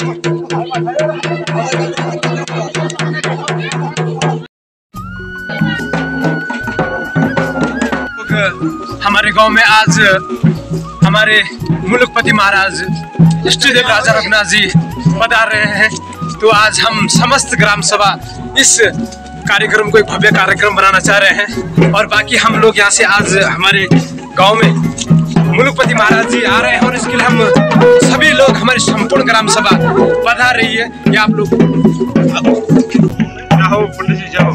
हमारे गांव में आज हमारे मुलुकपति महाराज इष्टदेव राजा रघुनाथ जी पधार रहे हैं। तो आज हम समस्त ग्राम सभा इस कार्यक्रम को एक भव्य कार्यक्रम बनाना चाह रहे हैं और बाकी हम लोग यहाँ से आज हमारे गांव में मुलुकपति महाराज जी आ रहे हैं और इसके लिए हम सभी लोग हमारी संपूर्ण ग्राम सभा पधार रही है। ये आप लोग जाओ पंडित जी जाओ।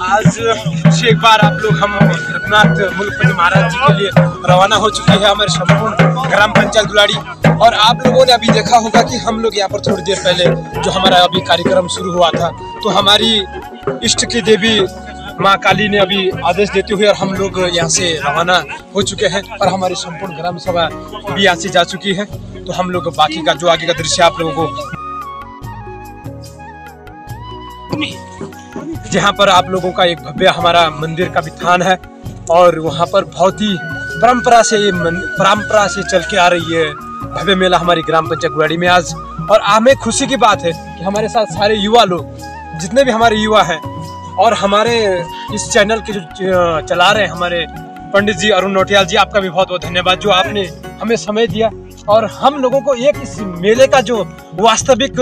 आज फिर एक बार आप लोग हम रघुनाथ मुलुकपति महाराज जी के लिए रवाना हो चुके हैं हमारे संपूर्ण ग्राम पंचायत गुलाड़ी। और आप लोगों ने अभी देखा होगा कि हम लोग यहाँ पर थोड़ी देर पहले जो हमारा अभी कार्यक्रम शुरू हुआ था तो हमारी इष्ट की देवी माँ काली ने अभी आदेश देते हुए और हम लोग यहाँ से रवाना हो चुके हैं और हमारी संपूर्ण ग्राम सभा भी यहाँ से जा चुकी है। तो हम लोग बाकी का जो आगे का दृश्य आप लोगों को जहाँ पर आप लोगों का एक भव्य हमारा मंदिर का विधान है और वहाँ पर बहुत ही परंपरा से चल के आ रही है भव्य मेला हमारी ग्राम पंचायत गुलाड़ी में आज। और हमें खुशी की बात है कि हमारे साथ सारे युवा लोग जितने भी हमारे युवा हैं और हमारे इस चैनल के जो चला रहे हैं हमारे पंडित जी अरुण नौटियाल जी, आपका भी बहुत बहुत धन्यवाद जो आपने हमें समय दिया और हम लोगों को एक इस मेले का जो वास्तविक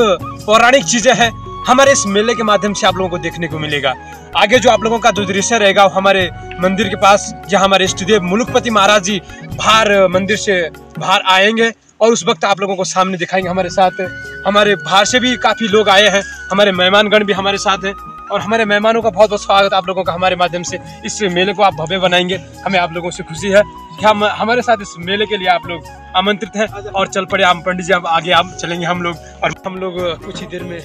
पौराणिक चीजें हैं हमारे इस मेले के माध्यम से आप लोगों को देखने को मिलेगा। आगे जो आप लोगों का जो दृश्य रहेगा वो हमारे मंदिर के पास जहाँ हमारे इष्टदेव मुलुकपति महाराज जी बाहर मंदिर से बाहर आएंगे और उस वक्त आप लोगों को सामने दिखाएंगे। हमारे साथ हमारे बाहर से भी काफी लोग आए हैं, हमारे मेहमानगण भी हमारे साथ हैं और हमारे मेहमानों का बहुत बहुत स्वागत आप लोगों का हमारे माध्यम से। इस मेले को आप भव्य बनाएंगे, हमें आप लोगों से खुशी है कि हम हमारे साथ इस मेले के लिए आप लोग आमंत्रित हैं। और चल पड़े हम पंडित जी, अब आगे आप चलेंगे हम लोग और हम लोग कुछ ही देर में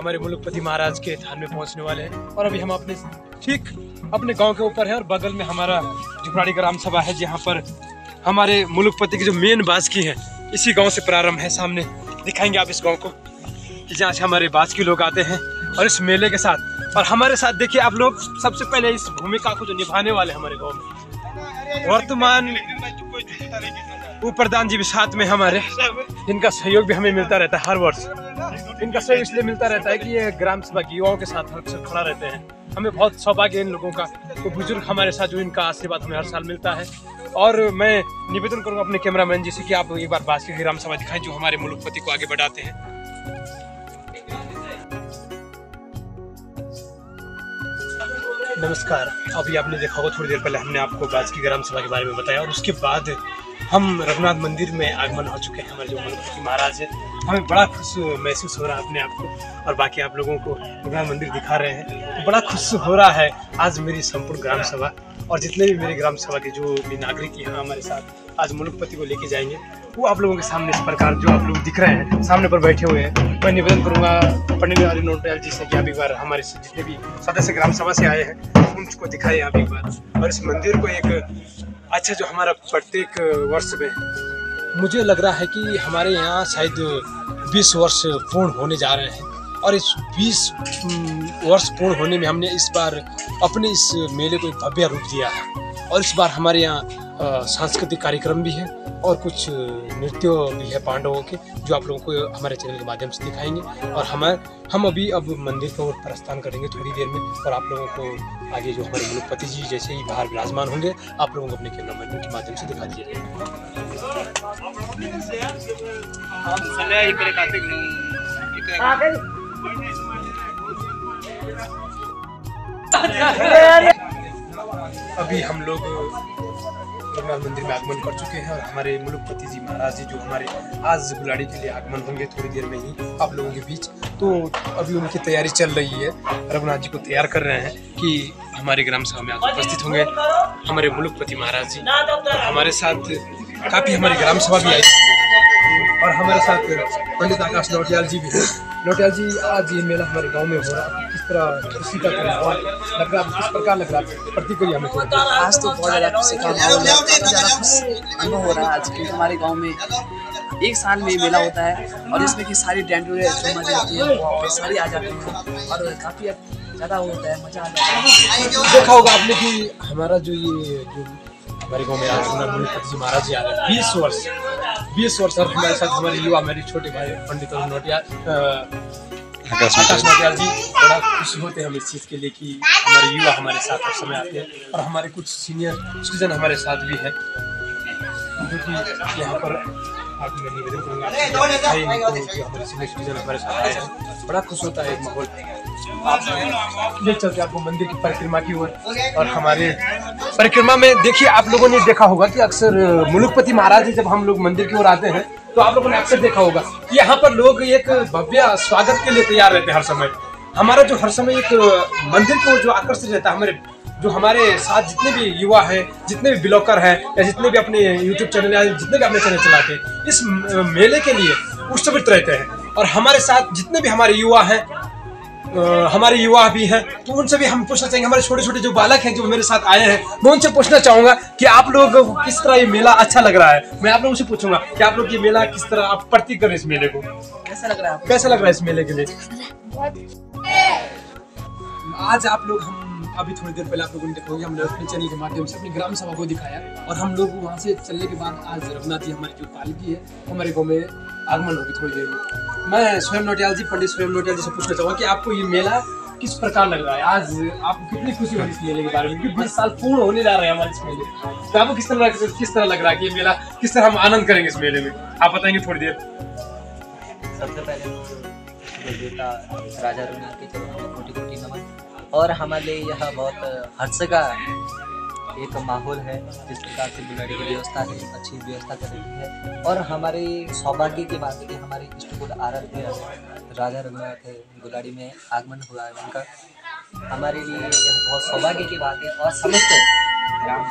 हमारे मुलुकपति महाराज के थान में पहुंचने वाले हैं। और अभी हम अपने ठीक अपने गांव के ऊपर हैं और बगल में हमारा झुपड़ी ग्राम सभा है जहां पर हमारे मुलुकपति की जो मेन बाजकी है इसी गांव से प्रारंभ है। सामने दिखाएंगे आप इस गांव को कि जहाँ से हमारे बाजकी लोग आते हैं और इस मेले के साथ। और हमारे साथ देखिए आप लोग सबसे पहले इस भूमिका को जो निभाने वाले हमारे गाँव में वर्तमान उपप्रधान जी भी साथ में हमारे, इनका सहयोग भी हमें मिलता रहता है हर वर्ष। इनका सहयोग इसलिए मिलता रहता है कि ये ग्राम सभा के युवाओं के साथ अक्सर खड़ा रहते हैं। हमें बहुत सौभाग्य है इन लोगों का, तो बुजुर्ग हमारे साथ जो इनका आशीर्वाद हमें हर साल मिलता है। और मैं निवेदन करूंगा अपने कैमरामैन जी से कि आप एक बार बाजकी की ग्राम सभा दिखाएं जो हमारे मुलुकपति को आगे बढ़ाते हैं। नमस्कार, अभी आपने देखा होगा थोड़ी देर पहले हमने आपको बाजकी ग्राम सभा के बारे में बताया और उसके बाद हम रघुनाथ मंदिर में आगमन हो चुके हैं। हमारे जो मुलुकपति महाराज है, हमें बड़ा खुश महसूस हो रहा है अपने आप को और बाकी आप लोगों को रघुनाथ मंदिर दिखा रहे हैं तो बड़ा खुश हो रहा है। आज मेरी संपूर्ण ग्राम सभा और जितने भी मेरे ग्राम सभा के जो भी नागरिक यहाँ हमारे साथ आज मुलुकपति को लेके जाएंगे वो आप लोगों के सामने इस प्रकार जो आप लोग दिख रहे हैं सामने पर बैठे हुए हैं। मैं निवेदन करूंगा पंडित अरुण नौटियाल जी से कि आप एक बार हमारे जितने भी सदस्य ग्राम सभा से आए हैं उनको दिखाएं आप एक बार। और इस मंदिर को एक अच्छा जो हमारा प्रत्येक वर्ष में मुझे लग रहा है कि हमारे यहाँ शायद 20 वर्ष पूर्ण होने जा रहे हैं और इस 20 वर्ष पूर्ण होने में हमने इस बार अपने इस मेले को एक भव्य रूप दिया है। और इस बार हमारे यहाँ सांस्कृतिक कार्यक्रम भी है और कुछ नृत्य भी है पांडवों के जो आप लोगों को हमारे चैनल के माध्यम से दिखाएंगे। और हम अभी अब मंदिर की ओर प्रस्थान करेंगे थोड़ी देर में और आप लोगों को आगे जो हमारे मुलुकपति जी जैसे ही बाहर विराजमान होंगे आप लोगों को अपने कैमरामैन के माध्यम से दिखा दिया जाएगा। अभी हम लोग रघुनाथ मंदिर में आगमन कर चुके हैं और हमारे मुलुकपति जी महाराज जी जो हमारे आज गुलाड़ी के लिए आगमन होंगे थोड़ी देर में ही आप लोगों के बीच। तो अभी उनकी तैयारी चल रही है, रघुनाथ जी को तैयार कर रहे हैं कि हमारे ग्राम सभा में आज उपस्थित होंगे हमारे मुलुकपति महाराज जी। और हमारे साथ काफ़ी हमारी ग्राम सभा भी आई और हमारे साथ पंडित आकाश नौटियाल जी भी हैं। नौटियाल जी, आज ये मेला हमारे गांव में हो रहा है, किस तरह खुशी का माहौल लग रहा है, किस प्रकार लग रहा है प्रतिक्रिया हमें? आज तो बहुत ज़्यादा खुशी का माहौल है, बहुत ज़्यादा खुश अनुभव हो रहा है आज क्योंकि हमारे गांव में एक साल में मेला होता है और इसमें की सारी डेंटूरे जो मजा आती है वो सारी आ जाती है और काफ़ी ज़्यादा होता है, मज़ा आ जाता है। देखा होगा आपने कि हमारा जो हमारे गाँव में आज मुलुकपति जी महाराज जी आ रहे हैं 20 वर्ष 20 वर्ष हमारे साथ हमारे युवा, मेरे छोटे भाई पंडित अरुण नौटियाल, आकाश नौटियाल जी, बड़ा खुशी होते हैं हम इस चीज़ के लिए कि हमारे युवा हमारे साथ हर समय आते हैं और हमारे कुछ सीनियर सिटीजन हमारे साथ भी हैं, जो कि यहाँ पर आप मैं निवेदन करूँगा हमारे सीनियर सिटीजन हमारे साथ आए हैं। बड़ा खुश होता है एक माहौल। आप ले चलते आपको मंदिर की परिक्रमा की ओर, और हमारे परिक्रमा में देखिए आप लोगों ने देखा होगा कि अक्सर मुलुकपति महाराज जी जब हम लोग मंदिर की ओर आते हैं तो आप लोगों ने अक्सर देखा होगा कि यहाँ पर लोग एक भव्य स्वागत के लिए तैयार रहते हैं हर समय। हमारा जो हर समय एक मंदिर की ओर जो आकर्षित रहता है, हमारे साथ जितने भी युवा हैं, जितने भी ब्लॉगर हैं, या जितने भी अपने यूट्यूब चैनल या जितने भी अपने चैनल चलाते हैं, इस मेले के लिए उत्सवित रहते हैं। और हमारे साथ जितने भी हमारे युवा हैं, हमारे युवा भी हैं, तो उनसे भी हम पूछना चाहेंगे, हमारे छोटे छोटे जो बालक हैं जो मेरे साथ आए हैं, मैं उनसे पूछना चाहूंगा कि आप लोग किस तरह ये मेला अच्छा लग रहा है। मैं आप लोगों से पूछूंगा कि आप लोग ये मेला किस तरह आप प्रतीक करें, इस मेले को कैसा लग रहा है? कैसा लग रहा है इस मेले के लिए? आज आप लोग, हम अभी थोड़ी देर पहले आप लोगों ने देखा होगा, हमने अपने चैनल के माध्यम से अपनी ग्राम सभा को दिखाया, और हम लोग वहाँ से चलने के बाद आज रघुनाथ जी हमारी जो पालकी है हमारे गाँव में आगमन होगी थोड़ी देर में। मैं स्वयं नौटियाल जी, पंडित स्वयं नौटियाल जी से पूछना चाहूँगा कि आपको ये मेला किस प्रकार लग रहा है? आज आपको कितनी खुशी हो रही है इस मेले के बारे में, क्योंकि 20 साल पूर्ण होने जा रहे हैं हमारे इस मेले, तो आपको किस तरह लग रहा है कि ये मेला किस तरह हम आनंद करेंगे इस मेले में, आप बताएंगे थोड़ी देर? सबसे पहले देवता राजा रघुनाथ के चरणों में कोटि कोटि नमन। और हमारे लिए यह बहुत हर्ष का एक माहौल है, जिस प्रकार से बुलाड़ी की व्यवस्था है, अच्छी व्यवस्था कर रही है। और हमारे सौभाग्य की बात है कि हमारे इष्टकुल आराध्य राजा रघुनाथ बुलाड़ी में आगमन हुआ है उनका, हमारे लिए यह बहुत सौभाग्य की बात है। और समस्त ग्राम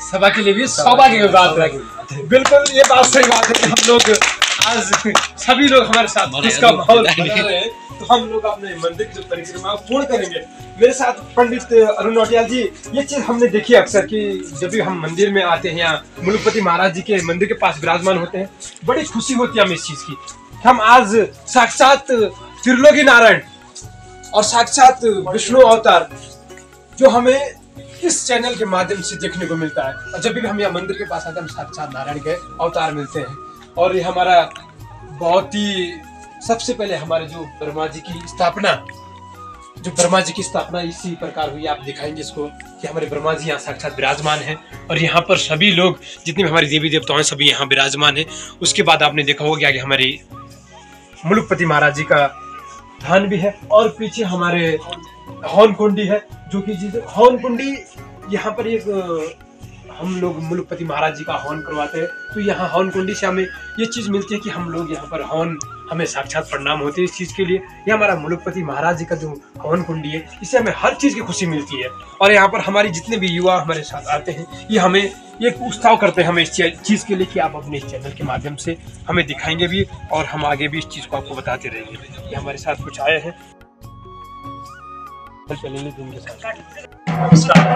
सभा के लिए भी सौभाग्य की बात है। बिल्कुल ये बात सही बात है कि हम लोग आज सभी लोग हमारे साथ इसका माहौल बना रहे हैं, तो हम लोग अपने मंदिर की जो परिक्रमा पूर्ण करेंगे। मेरे साथ पंडित अरुण नौटियाल जी, ये चीज हमने देखी अक्सर कि जब भी हम मंदिर में आते हैं या मुलुकपति महाराज जी के मंदिर के पास विराजमान होते हैं, बड़ी खुशी होती है हमें इस चीज की। हम आज साक्षात त्रिलोकी नारायण और साक्षात विष्णु अवतार जो हमें इस चैनल के माध्यम से देखने को मिलता है, और जब भी हम यहाँ मंदिर के पास आते हैं हम साक्षात नारायण के अवतार मिलते हैं। और ये हमारा बहुत ही सबसे पहले हमारे जो ब्रह्मा जी की स्थापना इसी प्रकार हुई। आप दिखाएंगे इसको कि हमारे ब्रह्मा जी यहाँ साक्षात विराजमान हैं, और यहाँ पर सभी लोग जितने भी हमारे देवी देवता हैं सभी यहाँ विराजमान हैं। उसके बाद आपने देखा होगा कि आगे हमारे मुलुकपति महाराज जी का थान भी है, और पीछे हमारे हवन कुंडी है, जो कि हवन कुंडी यहाँ पर एक हम लोग मुलुकपति महाराज जी का हवन करवाते हैं, तो यहाँ हवन कुंडी से हमें ये चीज मिलती है कि हम लोग यहाँ पर हवन, हमें साक्षात प्रणाम होते हैं इस चीज के लिए। ये हमारा मुलुकपति महाराज जी का जो हवन कुंडी है, इससे हमें हर चीज की खुशी मिलती है। और यहाँ पर हमारी जितने भी युवा हमारे साथ आते हैं, ये हमें एक उत्साह करते हैं हमें इस चीज के लिए कि आप अपने इस चैनल के माध्यम से हमें दिखाएंगे भी, और हम आगे भी इस चीज को आपको बताते रहेंगे। ये हमारे साथ कुछ आए हैं,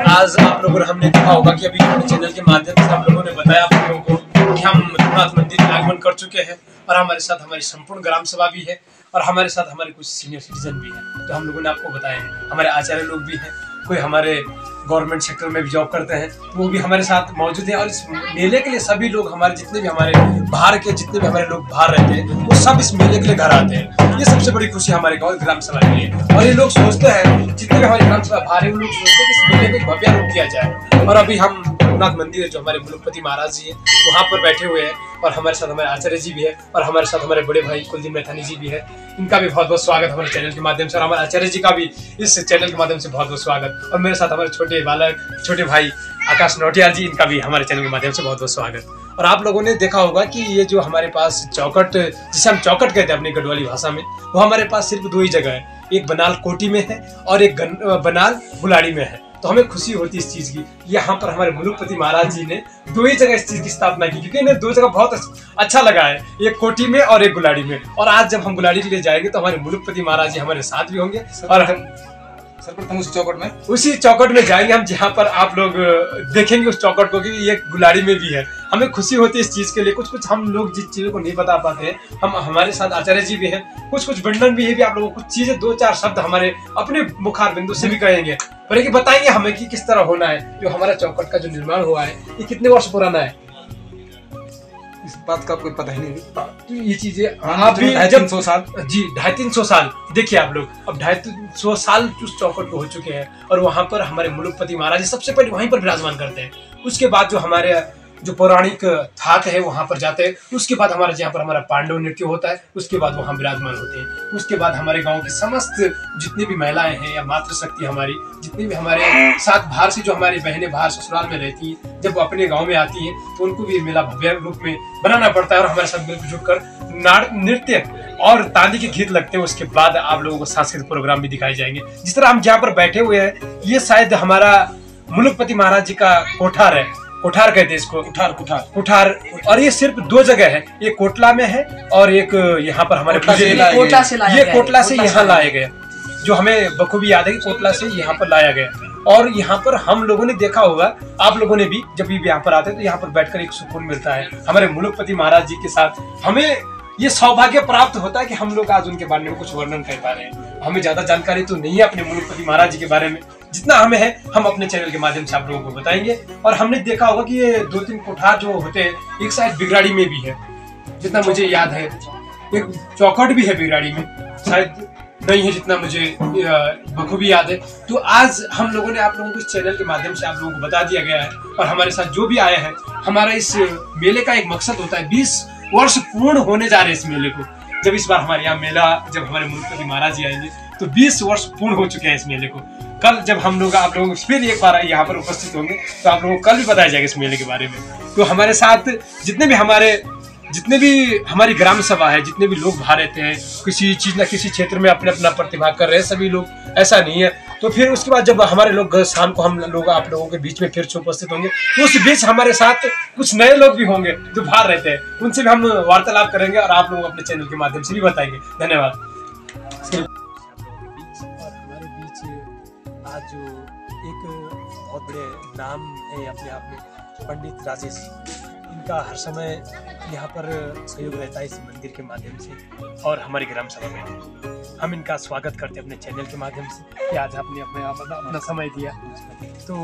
आज आप लोगों ने, हमने देखा होगा कि अभी अपने चैनल के माध्यम से हम लोगों ने बताया आप लोगों को कि हम रघुनाथ मंदिर में आगमन कर चुके हैं, और हमारे साथ हमारी संपूर्ण ग्राम सभा भी है, और हमारे साथ हमारे कुछ सीनियर सिटीजन भी हैं। तो हम लोगों ने आपको बताया है, हमारे आचार्य लोग भी हैं, कोई हमारे गवर्नमेंट सेक्टर में भी जॉब करते हैं, वो भी हमारे साथ मौजूद हैं। और इस मेले के लिए सभी लोग, हमारे जितने भी हमारे बाहर के जितने भी हमारे लोग बाहर रहते हैं, वो सब इस मेले के लिए घर आते हैं। ये सबसे बड़ी खुशी हमारे गाँव ग्राम सभा के लिए। और ये लोग सोचते हैं, जितने भी हमारे ग्राम सभा बाहर है, वो लोग सोचते हैं कि इस मेले को भव्य रूप दिया जाए। और अभी हम रघुनाथ मंदिर जो हमारे मुलुकपति महाराज जी हैं वहाँ पर बैठे हुए हैं, और हमारे साथ हमारे आचार्य जी भी है, और हमारे साथ हमारे बड़े भाई कुलदीप मैथानी जी भी है। इनका भी बहुत बहुत स्वागत हमारे चैनल के माध्यम से, और हमारे आचार्य जी का भी इस चैनल के माध्यम से बहुत बहुत स्वागत। और मेरे साथ हमारे छोटे बालक, छोटे भाई आकाश नौटियाल जी, इनका भी हमारे चैनल के माध्यम से बहुत बहुत स्वागत। और आप लोगों ने देखा होगा कि ये जो हमारे पास चौकट, जिसे हम चौकट कहते हैं अपनी गढ़वाली भाषा में, वो हमारे पास सिर्फ 2 ही जगह है, एक बनाल कोटी में है और एक बनाल बुलाड़ी में है। तो हमें खुशी होती है इस चीज की, यहाँ पर हमारे मुलुकपति महाराज जी ने 2 ही जगह इस चीज की स्थापना की, क्योंकि इन्हें 2 जगह बहुत अच्छा लगा है, एक कोटी में और एक गुलाड़ी में। और आज जब हम गुलाड़ी के लिए जाएंगे तो हमारे मुलुकपति महाराज जी हमारे साथ भी होंगे, और सर्वप्रथम उसी चौकट में जाएंगे हम, जहाँ पर आप लोग देखेंगे उस चौकट को कि ये गुलाड़ी में भी है। हमें खुशी होती है इस चीज के लिए। कुछ हम लोग जिस चीजों को नहीं बता पाते हैं, हम हमारे साथ आचार्य जी भी हैं, कुछ वर्णन भी है भी, आप लोगों को कुछ चीजें 2-4 शब्द हमारे अपने मुखार बिंदु से भी कहेंगे, पर कि बताएंगे हमें कि किस तरह होना है। जो हमारा चौकट का जो निर्माण हुआ है, ये कितने वर्ष पुराना है? इस बात का कोई पता ही नहीं। तो ये चीजें आप भी 250-300 साल जी 250-300 साल देखिए आप लोग, अब 250 साल उस चौखट को हो चुके हैं और वहां पर हमारे मुलुकपति महाराज सबसे पहले वहीं पर विराजमान करते हैं। उसके बाद जो हमारे जो पौराणिक थाक है वहां पर जाते हैं, उसके बाद हमारे यहाँ पर हमारा पांडव नृत्य होता है, उसके बाद वहां विराजमान होते हैं। उसके बाद हमारे गांव की समस्त जितनी भी महिलाएं हैं या मातृशक्ति हमारी जितनी भी हमारे साथ बाहर से जो हमारी बहनें बाहर ससुराल में रहती हैं, जब वो अपने गांव में आती हैं तो उनको भी मेला भव्य रूप में बनाना पड़ता है और हमारे साथ मिलकर जुटकर नृत्य और ताली के गीत लगते हैं। उसके बाद आप लोगों को सांस्कृतिक प्रोग्राम भी दिखाए जाएंगे। जिस तरह हम जहाँ पर बैठे हुए हैं ये शायद हमारा मुलुकपति महाराज जी का कोठार है, कोठार कहते हैं इसको, कुठार। और ये सिर्फ 2 जगह है, एक कोटला में है और एक यहाँ पर हमारे कोटला से यहाँ लाया गया, जो हमें बखूबी याद है कि कोटला से यहाँ पर लाया गया। और यहाँ पर हम लोगों ने देखा होगा, आप लोगों ने भी जब भी यहाँ पर आते हैं तो यहाँ पर बैठकर एक सुकून मिलता है। हमारे मुलुकपति महाराज जी के साथ हमें ये सौभाग्य प्राप्त होता है कि हम लोग आज उनके बारे में कुछ वर्णन कर पा रहे हैं। हमें ज्यादा जानकारी तो नहीं है अपने मुलुकपति महाराज जी के बारे में, जितना हमें है हम अपने चैनल के माध्यम से आप लोगों को बताएंगे। और हमने देखा होगा कि ये 2-3 कोठार जो होते हैं, एक शायद बिगराड़ी में भी है, जितना मुझे याद है, एक चौखट भी है बिगराड़ी में, शायद नहीं है जितना मुझे बखूबी याद है। तो आज हम लोगों ने आप लोगों को इस चैनल के माध्यम से आप लोगों को बता दिया गया है। और हमारे साथ जो भी आए हैं, हमारा इस मेले का एक मकसद होता है, 20 वर्ष पूर्ण होने जा रहे हैं इस मेले को। जब इस बार हमारे यहाँ मेला, जब हमारे मुलुकपति महाराज जी आएंगे तो 20 वर्ष पूर्ण हो चुके हैं इस मेले को। कल जब हम लोग आप लोगों को फिर एक बार यहाँ पर उपस्थित होंगे तो आप लोगों को कल भी बताया जाएगा इस मेले के बारे में। तो हमारे साथ जितने भी हमारी ग्राम सभा है, जितने भी लोग बाहर रहते हैं, किसी चीज ना किसी क्षेत्र में अपने अपना प्रतिभा कर रहे हैं सभी लोग, ऐसा नहीं है। तो फिर उसके बाद जब हमारे लोग शाम को हम लोग आप लोगों के बीच में फिर से उपस्थित होंगे तो उस बीच हमारे साथ कुछ नए लोग भी होंगे जो बाहर रहते हैं, उनसे भी हम वार्तालाप करेंगे और आप लोग अपने चैनल के माध्यम से भी बताएंगे। धन्यवाद। और हमारे बीच आज जो एक बहुत बड़े नाम है अपने आप में, पंडित राजेश, इनका हर समय यहाँ पर सहयोग रहता है इस मंदिर के माध्यम से और हमारी ग्राम सभा में। हम इनका स्वागत करते हैं अपने चैनल के माध्यम से कि आज आपने अपना समय दिया। तो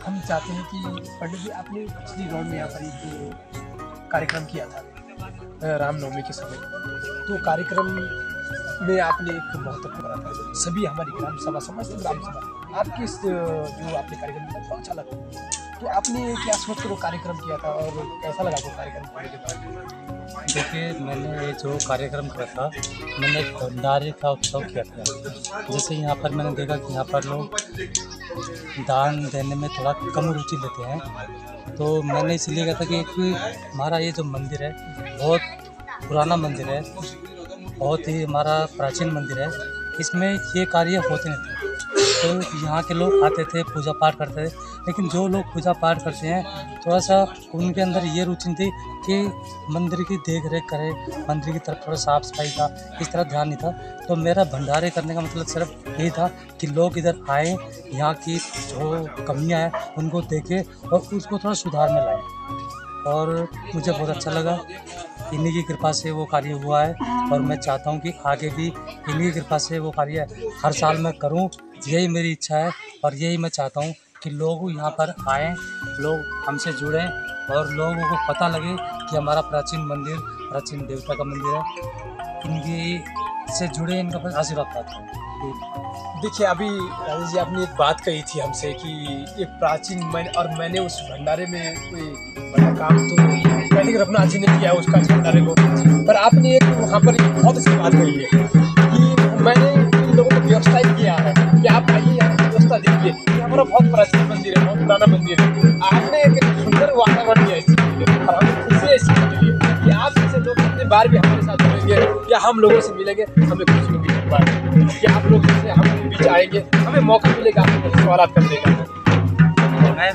हम चाहते हैं कि पंडित जी, आपने पिछली राउंड में यहाँ पर एक कार्यक्रम किया था रामनवमी के समय, तो कार्यक्रम में आपने एक महत्वपूर्ण करा था। सभी हमारी ग्राम सभा, समस्त ग्राम सभा आपके इस जो आपने कार्यक्रम किया बहुत अच्छा लगा। तो आपने क्या सोच कर वो कार्यक्रम किया था और कैसा लगा वो कार्यक्रम करने के बाद? देखिए, मैंने ये जो कार्यक्रम किया था, मैंने एक भंडारे का उत्सव किया था। जैसे यहाँ पर मैंने देखा कि यहाँ पर लोग दान देने में थोड़ा कम रुचि लेते हैं, तो मैंने इसलिए कहा था कि हमारा ये जो मंदिर है बहुत पुराना मंदिर है, बहुत ही हमारा प्राचीन मंदिर है, इसमें ये कार्य होते नहीं थे। तो यहाँ के लोग आते थे, पूजा पाठ करते थे, लेकिन जो लोग पूजा पाठ करते हैं थोड़ा सा उनके अंदर ये रुचि थी कि मंदिर की देख रेख करें, मंदिर की तरफ थोड़ा साफ सफाई का इस तरह ध्यान नहीं था। तो मेरा भंडारे करने का मतलब सिर्फ यही था कि लोग इधर आए, यहाँ की जो कमियाँ हैं उनको देखें और उसको थोड़ा सुधार में लाएँ, और मुझे बहुत अच्छा लगा। इन्हीं की कृपा से वो कार्य हुआ है और मैं चाहता हूँ कि आगे भी इन्हीं की कृपा से वो कार्य हर साल मैं करूँ, यही मेरी इच्छा है। और यही मैं चाहता हूँ कि लोग यहाँ पर आएँ, लोग हमसे जुड़ें और लोगों को पता लगे कि हमारा प्राचीन मंदिर, प्राचीन देवता का मंदिर है, इनकी से जुड़े, इनका आशीर्वाद प्राप्त करें। देखिए, अभी राजेश जी आपने एक बात कही थी हमसे कि एक प्राचीन और मैंने उस भंडारे में कोई बड़ा काम तो पहले रघुनाथ जी ने किया उसका भंडारे को, पर आपने एक वहाँ पर एक बहुत अच्छी बात कही है कि मैंने इन लोगों को व्यवस्था किया है कि आप आइए, यहाँ की व्यवस्था देखिए। ये हमारा बहुत प्राचीन मंदिर है, बहुत पुराना मंदिर है, आपने एक सुंदर वातावरण दिया इस चीज़ के लिए और हमें खुशी है इस चीज़ के लिए कि आप जैसे लोग कितने बार भी हमारे साथ जुड़ेंगे या हम लोगों से मिलेंगे, हमें खुशी होगी इस बार कि आप लोग जैसे हम बीच आएंगे, हमें मौका मिलेगा आपको सवाल करने का। मैं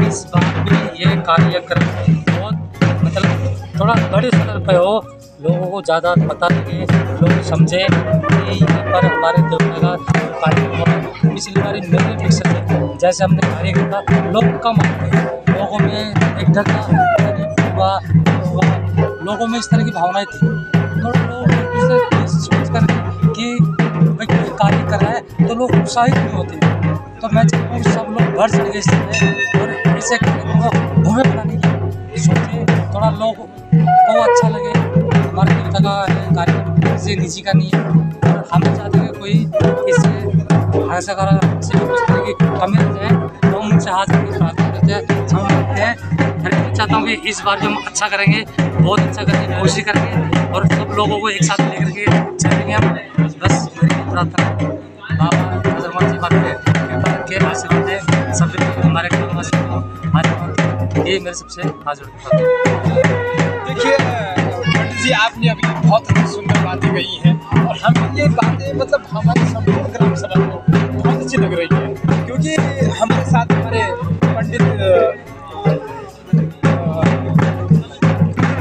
इस बार भी ये कार्यक्रम बहुत मतलब थोड़ा बड़े स्तर पर हो, लोगों को ज़्यादा पता लगे, लोग समझे कि यहाँ पर हमारे देवता का कार्यक्रम हुआ। पिछली बार मेरे विकसित है, जैसे हमने कार्य किया था, लोग कम आते हैं, लोगों में एक डर हुआ, लोगों में इस तरह की भावनाएं थी। तो लोग सोच कर कि भाई कोई कार्य कर रहा है तो लोग उत्साहित नहीं होते। तो मैं चाहता हूँ सब लोग बढ़ सके और ऐसे कार्यक्रम को भव्य बनाने की सोचें थोड़ा लोग को अच्छा लगे। हमारे देवता का कार्यक्रम किसी निजी का नहीं है और हम चाहते हैं कोई इससे ऐसा से कुछ तरह की कमी रह जाए तो हम उनसे हाथ करके प्रार्थना करते हैं, क्षमा करते हैं। मैं चाहता हूँ कि इस बार जो हम अच्छा करेंगे, बहुत अच्छा करने की कोशिश करेंगे और सब लोगों को एक साथ लेकर के चलेंगे हम। बस मेरी प्रार्थना बाबा भगवान जी बात के आशीर्वाद है सभी हमारे ग्रामवासियों को। ये मेरे सबसे हाथ जोड़ के बात है। देखिए पंडित जी, आपने अभी बहुत सुंदर बातें कही हैं और हमें ये बातें मतलब हमारे संपूर्ण ग्राम सभा को बहुत अच्छी लग रही है, क्योंकि हमारे साथ हमारे पंडित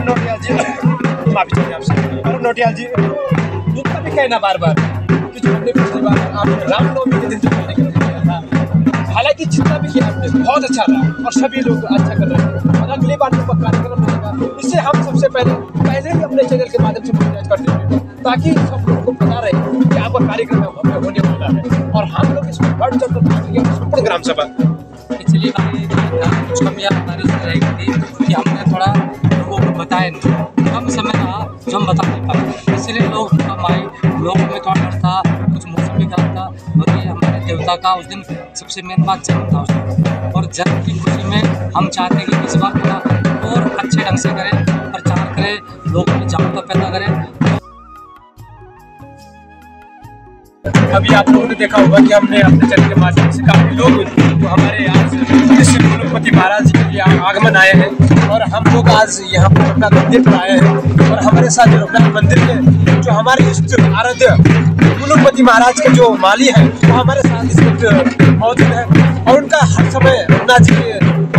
नोटियाल जी, माफी चाहिए आपसे, अरुण नोटियाल जी, उनका भी कहना बार बार कि जो हमने पिछली बार आपने रामनवमी के दिन जो कार्यक्रम किया था, हालांकि जितना भी किया आपने बहुत अच्छा रहा और सभी लोग अच्छा कर रहे हैं और अगली बार जो कार्यक्रम रहेगा इससे हम सबसे पहले ही अपने चैनल के माध्यम से प्रचार करते हैं ताकि सब लोगों को पता रहे कि आपका कार्यक्रम होने वाला है और हम लोग इसमें बढ़ चढ़ कर संपूर्ण ग्राम सभा। पिछली बार कुछ कमियाँ हमारी रही थी कि हमने थोड़ा लोगों को बताया नहीं, कम समय था जो हम बता नहीं पाए, इसलिए लोग कम आए, लोगों में थोड़ा डर था, कुछ मौसम भी खराब था और ये हमारे देवता का उस दिन सबसे मेन बात जन्म था उस दिन, और जन्म की खुशी में हम चाहते हैं कि इस बार थोड़ा और अच्छे ढंग से करें, प्रचार करें, लोगों में जागरूकता पैदा करें। अभी आप लोगों ने देखा होगा कि हमने अपने चैनल के माध्यम से काफी लोग जो हमारे आज श्री मुलुकपति महाराज जी के लिए आगमन आए हैं और हम लोग आज यहाँ पर रघुनाथ मंदिर पर आए हैं और हमारे साथ रघुनाथ मंदिर में जो हमारे इष्ट आराध्य मुलुकपति महाराज के जो माली हैं वो हमारे साथ इस वक्त मौजूद है और उनका हर समय रघुनाथ जी के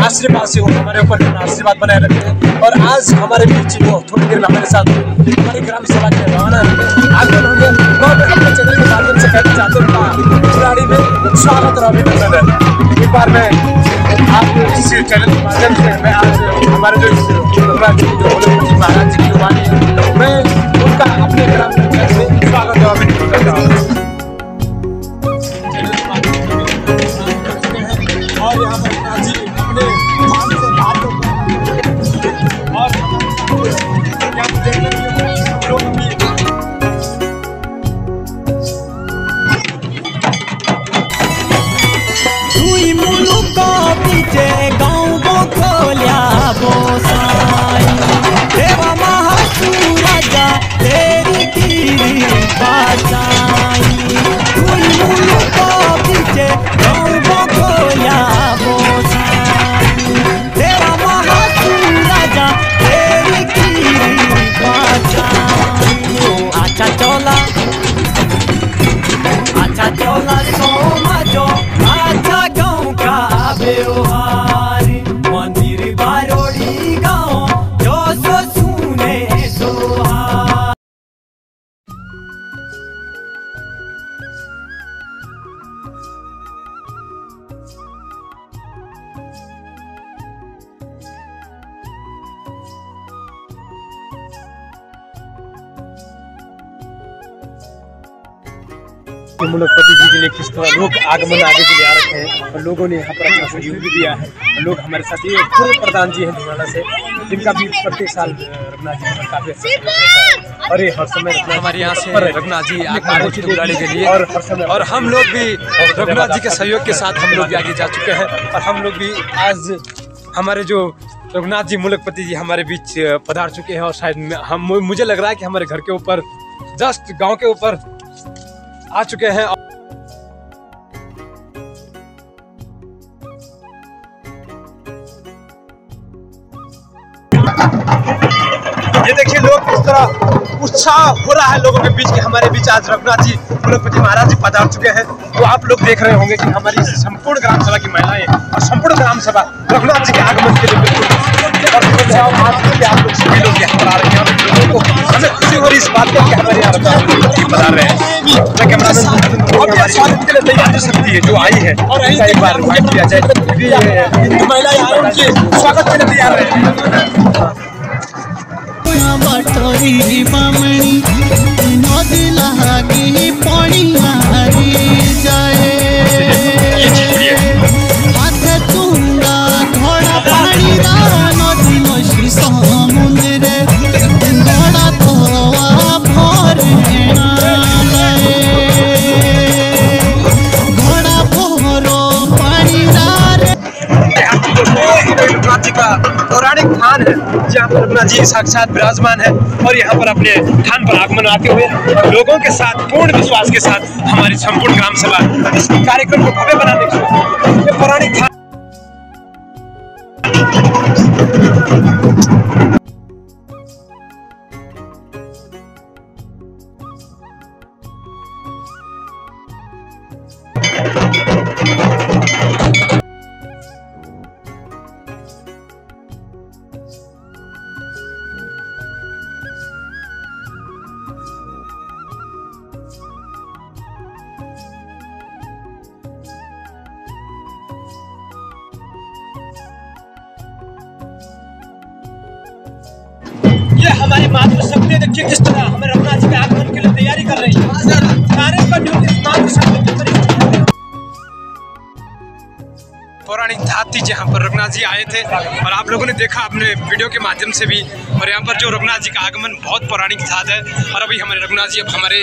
आशीर्वाद से वो हमारे ऊपर आशीर्वाद बनाए रखते हैं और आज हमारे बीच वो थोड़ी देर में हमारे साथ हमारे ग्राम सभा के रवाना आगमन होंगे। मैं अपने चैनल के माध्यम से कहना चाहते हैं खिलाड़ी में स्वागत है। एक बार मैं आप इस चैनल के माध्यम से मैं आज हमारे जो मुलुकपति महाराज जी की वाणी है मैं उनका अपने ग्राम पंचायत में स्वागत करता हूँ और यहाँ पर जी अपने मान से बात और क्या लोग भी दुई मुलुक बीचे गाँव गो खोलिया बोसाई देवा महासुराजा तेरी गिरी बचाई। दुई मुलुक बीचे गाँव गो खोलिया बोसाई देवा महासुराजा तेरी गिरी बचाई। अच्छा चला सोमाजो अच्छा गाँव का व्यवहार मंदिर बारोड़ी गाँव जो सो सुने सोहार। मुलुकपति जी के लिए किस तरह लोग आगमन आगे के लिए आ रखे हैं और लोगों ने यहाँ पर अपना सहयोग भी दिया है और लोग हमारे साथ ये पूर्व प्रधान जी हैं धुराना से जिनका भी प्रत्येक साल रघुनाथ जी पर काफी अच्छा सहयोग रहता है और ये हर समय हमारे यहाँ से रघुनाथ जी आगे के लिए और हर समय और हम लोग भी रघुनाथ जी के सहयोग के साथ हम लोग भी आगे जा चुके हैं और हम लोग भी आज हमारे जो रघुनाथ जी मुलुकपति जी हमारे बीच पधार चुके हैं और शायद हम मुझे लग रहा है कि हमारे घर के ऊपर जस्ट गांव के ऊपर आ चुके हैं। ये देखिए लोग किस तरह उत्साह हो रहा है लोगों के बीच कि हमारे बीच आज रघुनाथ जी मुलुकपति महाराज जी पधार चुके हैं। तो आप लोग देख रहे होंगे कि हमारी संपूर्ण ग्राम सभा की महिलाएं और संपूर्ण ग्राम सभा रघुनाथ जी के आगमन के लिए बिल्कुल आप लोग सभी लोग यहाँ पर आ रहे हैं और लोगों को हमें खुशी हो रही इस बात को कि हमारे यहाँ रघुनाथ पधार रहे हैं। स्वागत के लिए तैयार शक्ति है जो आई है और एक बार किया जाए महिलाएं आए उनके स्वागत के लिए तैयार रहे। बटोरी बामणी नदी लगी पानी मारी जाए हाथ चुंगा घोड़ा पानी नदी नशी स्थान है जहाँ पर रघुनाथ जी साक्षात विराजमान है और यहाँ पर अपने स्थान पर आगमन आते हुए लोगों के साथ पूर्ण विश्वास के साथ हमारी संपूर्ण ग्राम सभा इस कार्यक्रम को भव्य बनाने के लिए पौराणिक स्थान ये हमारी मातृशक्ति देखिए किस तरह हमें रघुनाथ जी के आगमन के लिए तैयारी कर रही है। पौराणिक धाती जहाँ पर रघुनाथ जी आए थे और आप लोगों ने देखा अपने वीडियो के माध्यम से भी, और यहाँ पर जो रघुनाथ जी का आगमन बहुत पौराणिक धात है। और अभी हमारे रघुनाथ जी अब हमारे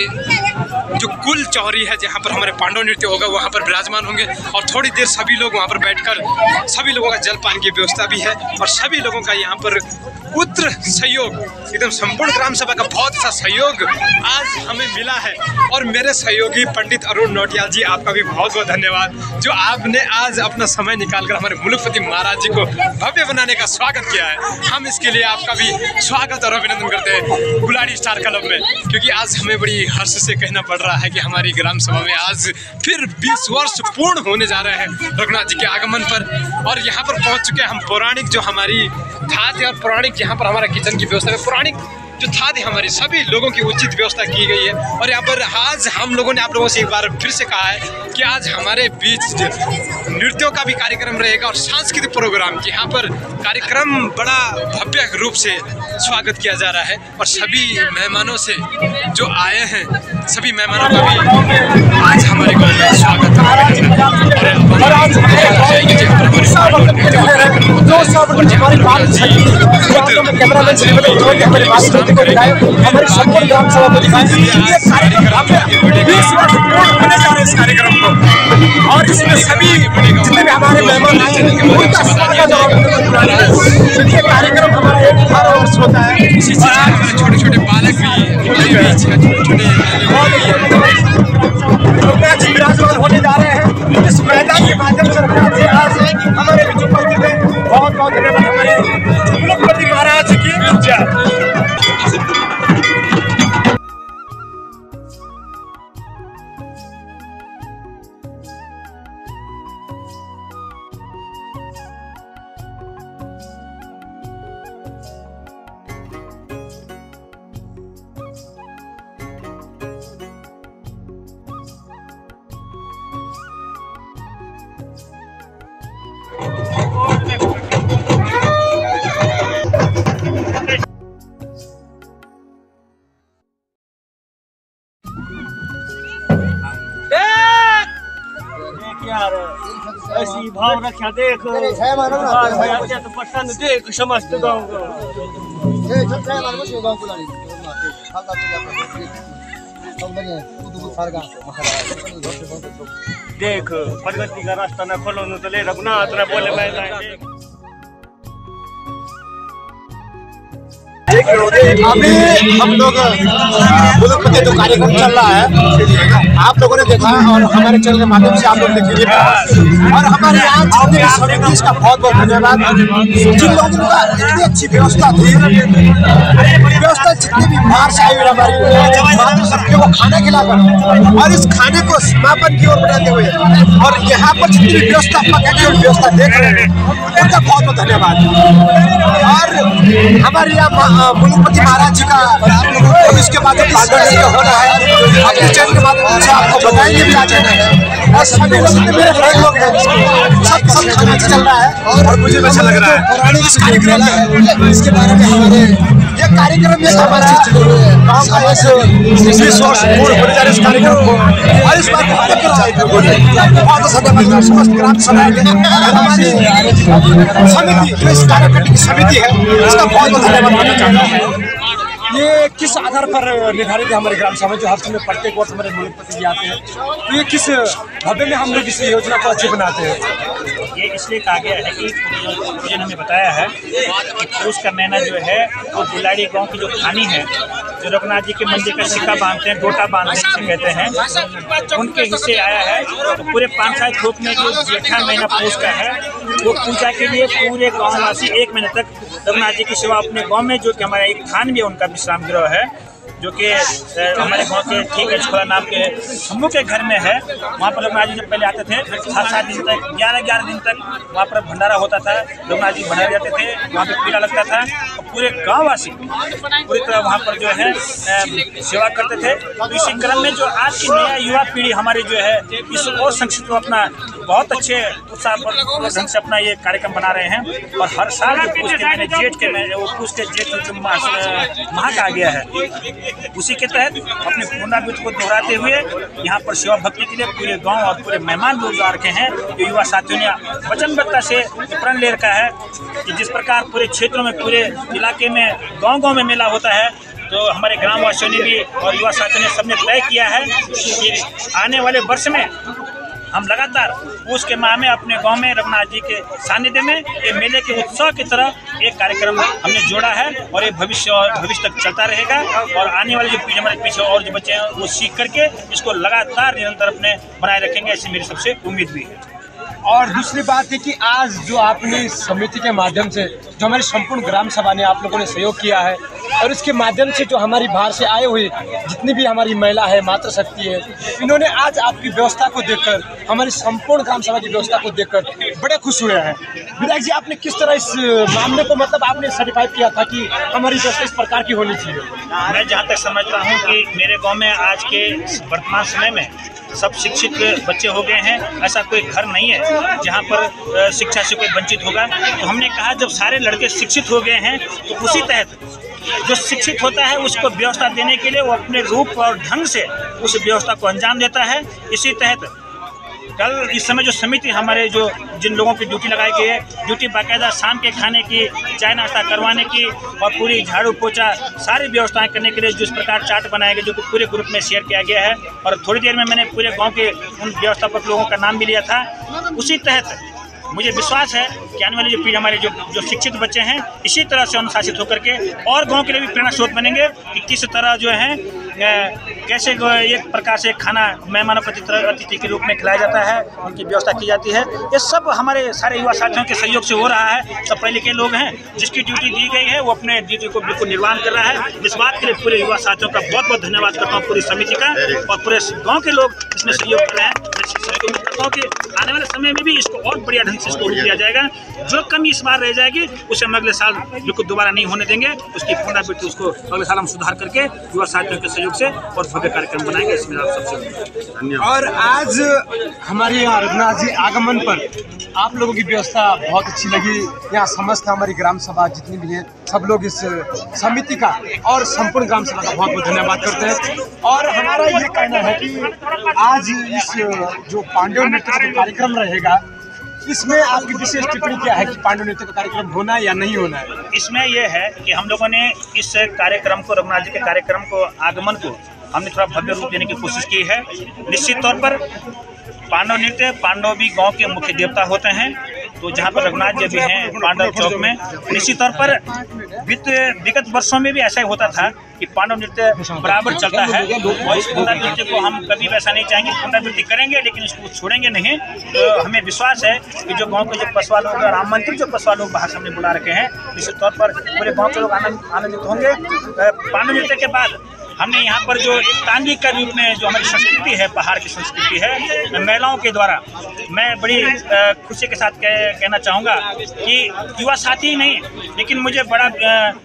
जो कुल चौरी है जहाँ पर हमारे पांडव नृत्य होगा वहाँ पर विराजमान होंगे और थोड़ी देर सभी लोग वहाँ पर बैठकर सभी लोगों का जलपान की व्यवस्था भी है और सभी लोगों का यहाँ पर पुत्र सहयोग, एकदम संपूर्ण ग्राम सभा का बहुत सा सहयोग आज हमें मिला है। और मेरे सहयोगी पंडित अरुण नौटियाल जी, आपका भी बहुत बहुत धन्यवाद जो आपने आज अपना समय निकालकर हमारे मुलुकपति महाराज जी को भव्य बनाने का स्वागत किया है। हम इसके लिए आपका भी स्वागत और अभिनंदन करते हैं गुलाड़ी स्टार क्लब में, क्योंकि आज हमें बड़ी हर्ष से कहना पड़ रहा है कि हमारी ग्राम सभा में आज फिर 20 वर्ष पूर्ण होने जा रहे हैं रघुनाथ जी के आगमन पर। और यहाँ पर पहुँच चुके हैं हम। पौराणिक जो हमारी धात है और पौराणिक यहाँ पर हमारा किचन की व्यवस्था है, पौराणिक जो था हमारी सभी लोगों की उचित व्यवस्था की गई है। और यहाँ पर आज हम लोगों ने आप लोगों से एक बार फिर से कहा है कि आज हमारे बीच नृत्यों का भी कार्यक्रम रहेगा और सांस्कृतिक प्रोग्राम की यहाँ पर कार्यक्रम बड़ा भव्य रूप से स्वागत किया जा रहा है। और सभी मेहमानों से जो आए हैं सभी मेहमानों का भी आज हमारे गाँव में स्वागत हमारी संपूर्ण ग्राम सभा को दिखाएं। ये कार्यक्रम को और इसमें सभी जितने भी हमारे मेहमान आए उनका स्वागत ये कार्यक्रम हमारा 18 वर्ष होता है। इसी छोटे छोटे बालक भी छोटे विराजमान होने जा रहे हैं इस मैदान के माध्यम से। आज हमारे बीच उपस्थित है, बहुत बहुत धन्यवाद हमारे मुलुकपति महाराज की जय। ऐसी भाव रखा देख तो पसंद देख समस्त गाँव देख प्रगति का रास्ता न खोलो न तो ले रघुनाथ न बोले मैं अभी हम लोग मुलुकपति जो कार्यक्रम चल रहा है आप लोगों ने देखा और हमारे चैनल के माध्यम से आप लोग देखेंगे। और हमारे यहाँ जितने भी समिति इसका बहुत बहुत धन्यवाद। जिन लोगों का इतनी अच्छी व्यवस्था थी, व्यवस्था जितनी भी बाहर से आई हुई हमारी सबको वो खाना खिलाकर और इस खाने को समापन की ओर बढ़ाते हुए और यहाँ पर जितनी भी व्यवस्था व्यवस्था देख रहे हैं उनका बहुत बहुत धन्यवाद। और हमारे यहाँ मुलुकपति महाराज जी का इसके बाद हो रहा है, अपने चैनल के माध्यम से आपको बताएंगे भी आज और सभी मेरे फ्रेंड लोग हैं, सब खाना चल रहा है और मुझे अच्छा लग रहा है। पौराणिक कार्यक्रम है इसके बारे में हमारे ये कार्यक्रम में हमारा गाँव का एक 20 वर्ष पूर्ण होने जा रहे इस कार्यक्रम को। और इस बात बहुत धन्यवाद समस्त ग्राम सभा हमारी समिति जो इस कार्यक्रम की समिति है इसका बहुत बहुत धन्यवाद करना चाहता हूँ। ये किस आधार पर निर्धारित है हमारे ग्राम सभा जो हर समय प्रत्येक वर्ष हमारे मुख्यमंत्री जी आते हैं, तो ये किस भव्य में हम लोग इस योजना को अच्छे बनाते हैं? ये इसलिए कहा गया है कि जिन्होंने हमें बताया है कि पूस का महीना जो है वो बुलाड़ी गांव की जो खानी है, जो रघुनाथ जी के मंदिर का सिक्का बांधते हैं, गोटा बांधते हैं कहते हैं, उनके हिस्से आया है। तो पूरे 5-7 ग्रुप में जो जेठा महीना पूस का है वो पूजा के लिए पूरे गाँव वासी 1 महीने तक रघुनाथ जी की सेवा अपने गाँव में, जो कि हमारा एक थान भी उनका विश्राम गृह है, जो कि हमारे गांव के ठीक है छोला नाम के शंभू के घर में है। वहाँ पर रघुनाथ जी जब पहले आते थे 7-7 दिन तक 11-11 दिन तक वहाँ पर भंडारा होता था, रघुनाथ जी भंडारे जाते थे, वहाँ पे पीड़ा लगता था और पूरे गाँव वासी पूरी तरह वहाँ पर जो है सेवा करते थे। तो इसी क्रम में जो आज की नया युवा पीढ़ी हमारी जो है इस और संस्कृति को अपना बहुत अच्छे उत्साह ढंग से अपना ये कार्यक्रम बना रहे हैं। और हर साल जो पूछ के महीने जेठ के महीने वो पूछ के जेठ जो माह का आ गया है, उसी के तहत अपने पुनरावृत्ति को दोहराते हुए यहाँ पर सेवा भक्ति के लिए पूरे गांव और पूरे मेहमान लोग आ रखे हैं। जो युवा साथियों ने वचनबद्धता से प्रण ले रखा है कि जिस प्रकार पूरे क्षेत्रों में, पूरे इलाके में, गांव-गांव में मेला होता है, तो हमारे ग्रामवासियों ने भी और युवा साथियों ने सबने तय किया है कि आने वाले वर्ष में हम लगातार पूस के माह में अपने गांव में रघुनाथ जी के सानिध्य में ये मेले के उत्सव की तरह एक कार्यक्रम हमने जोड़ा है और ये भविष्य तक चलता रहेगा। और आने वाले जो पीढ़ी हमारे पीछे और जो बच्चे हैं वो सीख करके इसको लगातार निरंतर अपने बनाए रखेंगे, ऐसी मेरी सबसे उम्मीद भी है। और दूसरी बात है कि आज जो आपने इस समिति के माध्यम से जो हमारी संपूर्ण ग्राम सभा ने आप लोगों ने सहयोग किया है और इसके माध्यम से जो हमारी बाहर से आए हुए जितनी भी हमारी महिला है, मातृ शक्ति है, इन्होंने आज आपकी व्यवस्था को देखकर, हमारी संपूर्ण ग्राम सभा की व्यवस्था को देखकर बड़े खुश हुए हैं। विधायक जी, आपने किस तरह इस मामले को मतलब आपने सर्टिफाइड किया था कि हमारी व्यवस्था इस प्रकार की होनी चाहिए? मैं जहाँ तक समझता हूँ कि मेरे गाँव में आज के वर्तमान समय में सब शिक्षित बच्चे हो गए हैं। ऐसा कोई घर नहीं है जहाँ पर शिक्षा से कोई वंचित होगा। तो हमने कहा जब सारे लड़के शिक्षित हो गए हैं तो उसी तहत जो शिक्षित होता है उसको व्यवस्था देने के लिए वो अपने रूप और ढंग से उस व्यवस्था को अंजाम देता है। इसी तहत कल इस समय जो समिति हमारे जो जिन लोगों की ड्यूटी लगाई गई है, ड्यूटी बाकायदा शाम के खाने की, चाय नाश्ता करवाने की और पूरी झाड़ू पोछा सारी व्यवस्थाएं करने के लिए जिस प्रकार चार्ट बनाया गया, जो कि पूरे ग्रुप में शेयर किया गया है और थोड़ी देर में मैंने पूरे गांव के उन व्यवस्थापक लोगों का नाम भी लिया था। उसी तहत मुझे विश्वास है कि आने वाली जो पीढ़ी हमारे जो शिक्षित बच्चे हैं इसी तरह से अनुशासित होकर के और गांव के लिए भी प्रेरणा स्रोत बनेंगे कि किस तरह जो है कैसे एक प्रकार से खाना मेहमानों को अतिथि के रूप में खिलाया जाता है, उनकी व्यवस्था की जाती है। ये सब हमारे सारे युवा साथियों के सहयोग से हो रहा है। सब पहले के लोग हैं, जिसकी ड्यूटी दी गई है वो अपने ड्यूटी को बिल्कुल निर्वहन कर रहा है। इस बात के लिए पूरे युवा साथियों का बहुत बहुत धन्यवाद करता हूँ, पूरी समिति का और पूरे गाँव के लोग इसमें सहयोग कर रहे हैं। मैं उम्मीद करता हूँ कि आने वाले समय में भी इसको और बढ़िया ढंग से इसको रूप दिया जाएगा। जो कमी इस बार रह जाएगी उसे हम अगले साल बिल्कुल दोबारा नहीं होने देंगे। उसकी पुनरावृत्ति उसको अगले साल हम सुधार करके युवा साथियों के सहयोग से और भव्य कार्यक्रम बनाएंगे। इसमें आप सबसे धन्यवाद। और आज हमारे यहाँ रघुनाथ जी आगमन पर आप लोगों की व्यवस्था बहुत अच्छी लगी। यहाँ समस्त हमारी ग्राम सभा जितनी भी है सब लोग इस समिति का और संपूर्ण ग्राम सभा का बहुत बहुत धन्यवाद करते हैं। और हमारा ये कहना है कि आज इस जो पांडव नृत्य का कार्यक्रम रहेगा इसमें आपकी विशेष टिप्पणी क्या है कि पांडव नृत्य का कार्यक्रम होना है या नहीं होना है? इसमें यह है कि हम लोगों ने इस कार्यक्रम को, रघुनाथ जी के कार्यक्रम को, आगमन को हमने थोड़ा भव्य रूप देने की कोशिश की है। निश्चित तौर पर पांडव नृत्य, पांडव भी गांव के मुख्य देवता होते हैं, तो जहां पर रघुनाथ जी भी हैं पांडव चौक में, निश्चित तौर पर विगत वर्षों में भी ऐसा ही होता था कि पांडव नृत्य बराबर चलता है। और इस पुनरावृत्ति को हम कभी वैसा नहीं चाहेंगे, पुनरावृत्ति करेंगे लेकिन इसको छोड़ेंगे नहीं। तो हमें विश्वास है कि जो गांव के जो पशुआ लोग और आमंत्रित जो पशुआ लोग बाहर सामने बुला रखे हैं, निश्चित तौर पर पूरे गाँव के लोग आनंदित होंगे। पांडव नृत्य के बाद हमने यहाँ पर जो एक तांगी के रूप में जो हमारी संस्कृति है, पहाड़ की संस्कृति है, महिलाओं के द्वारा, मैं बड़ी खुशी के साथ कहना चाहूँगा कि युवा साथी ही नहीं लेकिन मुझे बड़ा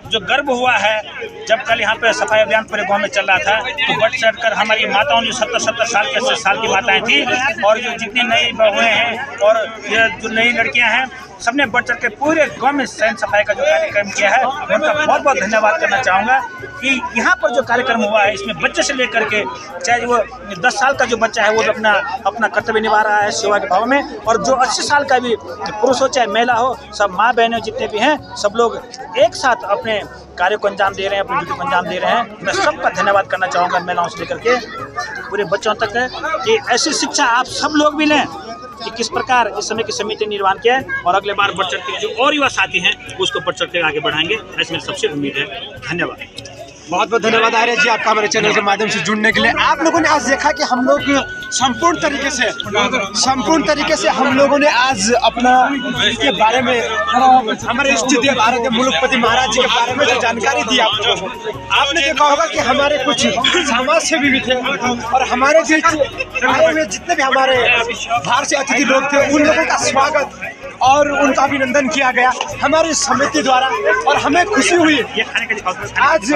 जो गर्व हुआ है जब कल यहाँ पे सफाई अभियान पूरे गांव में चल रहा था, तो बढ़ चढ़ कर हमारी माताओं जो 70-70 साल के 80 साल की माताएं थी और जो जितनी नई बहुएं हैं और ये जो नई लड़कियाँ हैं सबने बढ़ चढ़ के पूरे गांव में सैन सफाई का जो कार्यक्रम किया है, उनका बहुत बहुत धन्यवाद करना चाहूँगा कि यहाँ पर जो कार्यक्रम हुआ है इसमें बच्चे से लेकर के चाहे वो 10 साल का जो बच्चा है वो भी अपना कर्तव्य निभा रहा है सेवा के भाव में, और जो 80 साल का भी पुरुष हो चाहे महिला हो, सब माँ बहनें जितने भी हैं सब लोग एक साथ अपने कार्य को अंजाम दे रहे हैं, अपनी ड्यूटी को अंजाम दे रहे हैं। मैं सबका धन्यवाद करना चाहूँगा, महिलाओं से लेकर के पूरे बच्चों तक है कि ऐसी शिक्षा आप सब लोग भी लें कि किस प्रकार इस समय की समिति निर्माण किया है, और अगले बार बढ़ चढ़ के जो और युवा साथी हैं उसको बढ़ चढ़ के आगे बढ़ाएंगे, ऐसी मेरी सबसे उम्मीद है। धन्यवाद। बहुत बहुत धन्यवाद आर्य जी आपका हमारे चैनल के माध्यम से जुड़ने के लिए। आप लोगों ने आज देखा कि हम लोग संपूर्ण तरीके से हम लोगों ने आज अपना इसके बारे में हमारे इष्ट देव भारत के मुल्कपति महाराज जी के बारे में जो जानकारी दी आप लोगों को। आपने देखा होगा कि हमारे कुछ समाज सेवी भी थे और हमारे बीच आए हुए जितने भी हमारे बाहर से अतिथि लोग थे उन लोगों का स्वागत और उनका अभिनंदन किया गया हमारी समिति द्वारा, और हमें खुशी हुई आज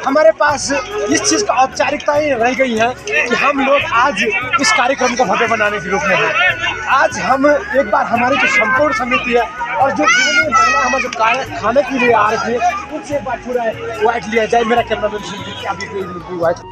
हमारे पास इस चीज़ का औपचारिकताएं रह गई है कि हम लोग आज इस कार्यक्रम को भव्य बनाने के रूप में हैं। आज हम एक बार हमारी जो संपूर्ण समिति है और जो हमारे जो खाने के लिए आ रहे थे उनसे एक बार पूरा वाइट लिया जाए। मेरा कैमरामैन वाइट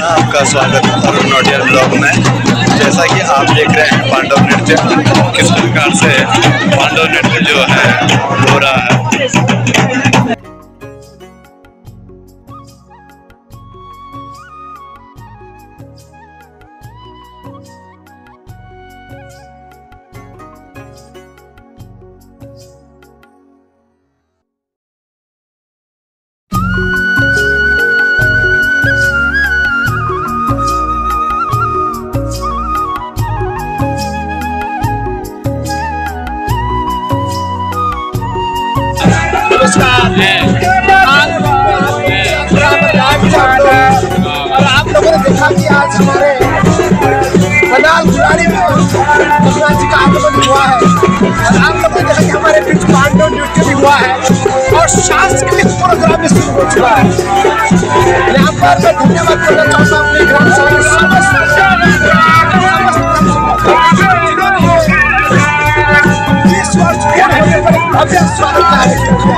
आपका स्वागत अरुण नोटियाल ब्लॉग में। जैसा कि आप देख रहे हैं पांडव नृत्य किस प्रकार से पांडव नृत्य जो है हो रहा है। और आप लोगों ने देखा कि आज हमारे बनाल गुलाड़ी में भगवान जी का आगमन हुआ है, और आप लोगों ने देखा कि हमारे बीच पांडव नृत्य भी हुआ है और सांस्कृतिक प्रोग्राम भी शुरू हो चुका है। यहाँ पर मैं धन्यवाद करना चाहता हूँ अपने ग्राम सभा के समस्त भव्य स्वागत कार्यक्रम